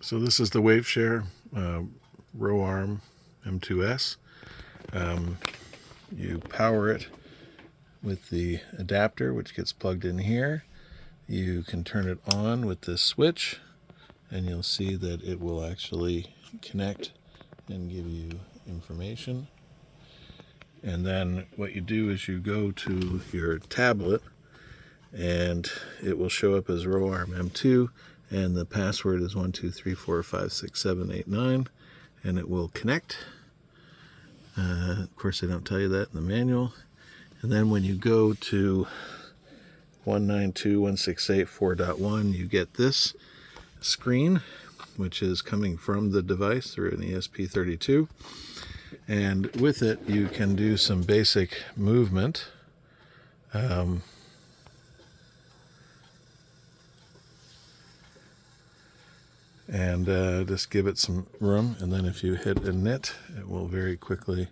So this is the WaveShare RoArm-M2-S. You power it with the adapter, which gets plugged in here. You can turn it on with this switch, and you'll see that it will actually connect and give you information. And then what you do is you go to your tablet, and it will show up as RoArm-M2, and the password is 123456789, and it will connect. Of course, they don't tell you that in the manual. And then when you go to 192.168.4.1, you get this screen, which is coming from the device through an ESP32. And with it, you can do some basic movement. And just give it some room, and then if you hit init, it will very quickly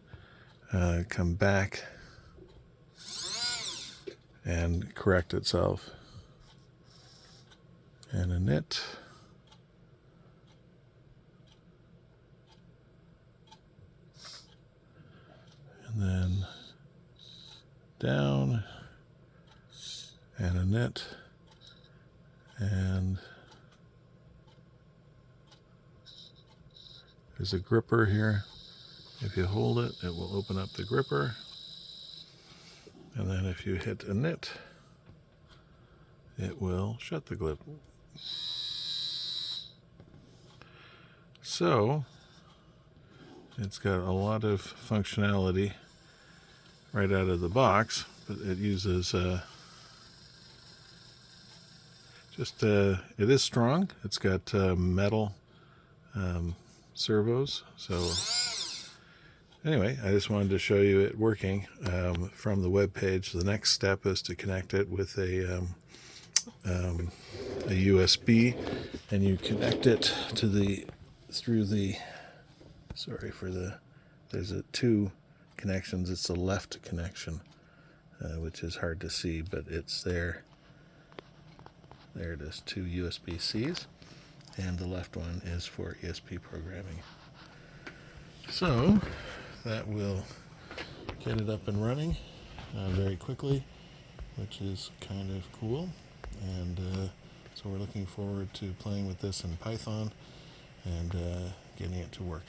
come back and correct itself. And init. And then down, and init, and there's a gripper here. If you hold it, it will open up the gripper. And then if you hit init, it will shut the grip. So, it's got a lot of functionality right out of the box, but it uses it is strong. It's got metal servos. So anyway, I just wanted to show you it working from the web page. The next step is to connect it with a USB, and you connect it to there's two connections. It's the left connection, which is hard to see, but it's there. There it is, two USB-Cs, and the left one is for ESP programming. So that will get it up and running very quickly, which is kind of cool. And so we're looking forward to playing with this in Python and getting it to work.